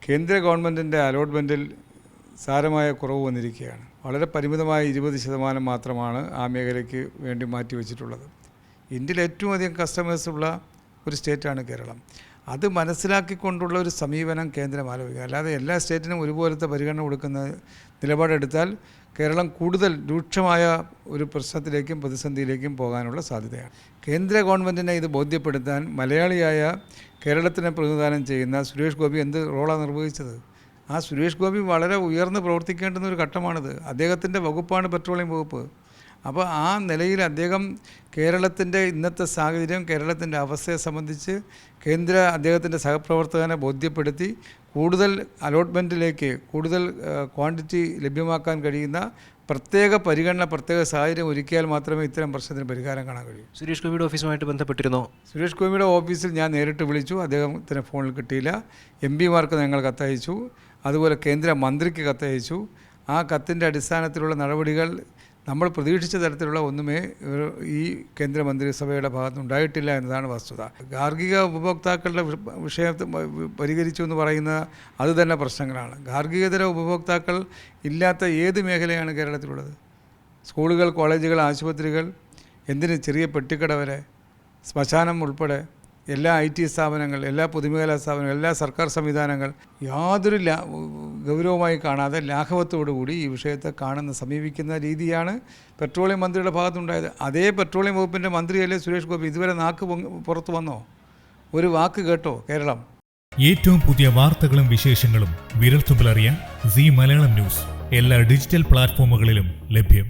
കേന്ദ്ര ഗവൺമെൻറ്റിൻ്റെ അലോട്ട്മെൻറ്റിൽ സാരമായ കുറവ് വന്നിരിക്കുകയാണ്. വളരെ പരിമിതമായ 20% മാത്രമാണ് ആ മേഖലയ്ക്ക് വേണ്ടി മാറ്റിവെച്ചിട്ടുള്ളത്. ഇന്ത്യയിൽ ഏറ്റവും അധികം കസ്റ്റമേഴ്സ് ഉള്ള ഒരു സ്റ്റേറ്റാണ് കേരളം. അത് മനസ്സിലാക്കിക്കൊണ്ടുള്ള ഒരു സമീപനം കേന്ദ്രം ആലോചിക്കുക. അല്ലാതെ എല്ലാ സ്റ്റേറ്റിനും ഒരുപോലത്തെ പരിഗണന കൊടുക്കുന്ന നിലപാടെടുത്താൽ കേരളം കൂടുതൽ രൂക്ഷമായ ഒരു പ്രശ്നത്തിലേക്കും പ്രതിസന്ധിയിലേക്കും പോകാനുള്ള സാധ്യതയാണ്. കേന്ദ്ര ഗവൺമെൻറ്റിനെ ഇത് ബോധ്യപ്പെടുത്താൻ മലയാളിയായ കേരളത്തിനെ പ്രതിനിധാനം ചെയ്യുന്ന സുരേഷ് ഗോപി എന്ത് റോളാണ് നിർവഹിച്ചത്? ആ സുരേഷ് ഗോപി വളരെ ഉയർന്ന് പ്രവർത്തിക്കേണ്ടുന്ന ഒരു ഘട്ടമാണിത്. അദ്ദേഹത്തിൻ്റെ വകുപ്പാണ് പെട്രോളിയം വകുപ്പ്. അപ്പോൾ ആ നിലയിൽ അദ്ദേഹം കേരളത്തിൻ്റെ ഇന്നത്തെ സാഹചര്യം, കേരളത്തിൻ്റെ അവസ്ഥയെ സംബന്ധിച്ച് അദ്ദേഹത്തിൻ്റെ സഹപ്രവർത്തകനെ ബോധ്യപ്പെടുത്തി കൂടുതൽ അലോട്ട്മെൻറ്റിലേക്ക് കൂടുതൽ ക്വാണ്ടിറ്റി ലഭ്യമാക്കാൻ കഴിയുന്ന പ്രത്യേക പരിഗണന, പ്രത്യേക സാഹചര്യം ഒരുക്കിയാൽ മാത്രമേ ഇത്തരം പ്രശ്നത്തിന് പരിഹാരം കാണാൻ കഴിയൂ. സുരേഷ് ഗോപിയുടെ ഓഫീസുമായിട്ട് ബന്ധപ്പെട്ടിരുന്നോ? സുരേഷ് ഗോപിയുടെ ഓഫീസിൽ ഞാൻ നേരിട്ട് വിളിച്ചു. അദ്ദേഹത്തിന് ഫോണിൽ കിട്ടിയില്ല. MP-മാർക്ക് ഞങ്ങൾ കത്തയച്ചു. അതുപോലെ കേന്ദ്ര മന്ത്രിക്ക് കത്തയച്ചു. ആ കത്തിൻ്റെ അടിസ്ഥാനത്തിലുള്ള നടപടികൾ നമ്മൾ പ്രതീക്ഷിച്ച തരത്തിലുള്ള ഒന്നുമേ ഈ കേന്ദ്രമന്ത്രിസഭയുടെ ഭാഗത്തുനിന്നുണ്ടായിട്ടില്ല എന്നതാണ് വസ്തുത. ഗാർഹിക ഉപഭോക്താക്കളുടെ വിഷയത്തെ പരിഹരിച്ചു എന്ന് പറയുന്ന അത് തന്നെ പ്രശ്നങ്ങളാണ്. ഗാർഹികേതര ഉപഭോക്താക്കൾ ഇല്ലാത്ത ഏത് മേഖലയാണ് കേരളത്തിലുള്ളത്? സ്കൂളുകൾ, കോളേജുകൾ, ആശുപത്രികൾ, എന്തിന് ചെറിയ പെട്ടിക്കട വരെ, ശ്മശാനം ഉൾപ്പെടെ എല്ലാ IT സ്ഥാപനങ്ങൾ, എല്ലാ പൊതുമേഖലാ സ്ഥാപനങ്ങൾ, എല്ലാ സർക്കാർ സംവിധാനങ്ങൾ യാതൊരു ഗൗരവമായി കാണാതെ ലാഘവത്തോടുകൂടി ഈ വിഷയത്തെ സമീപിക്കുന്ന രീതിയാണ് പെട്രോളിയം മന്ത്രിയുടെ ഭാഗത്തുണ്ടായത്. അതേ പെട്രോളിയം വകുപ്പിൻ്റെ മന്ത്രിയല്ലേ സുരേഷ് ഗോപി. ഇതുവരെ നാക്ക് പുറത്തു വന്നോ? ഒരു വാക്ക് കേട്ടോ കേരളം? ഏറ്റവും പുതിയ വാർത്തകളും വിശേഷങ്ങളും വിരൽത്തുമ്പിലറിയാൻ സീ മലയാളം ന്യൂസ് എല്ലാ ഡിജിറ്റൽ പ്ലാറ്റ്ഫോമുകളിലും ലഭ്യം.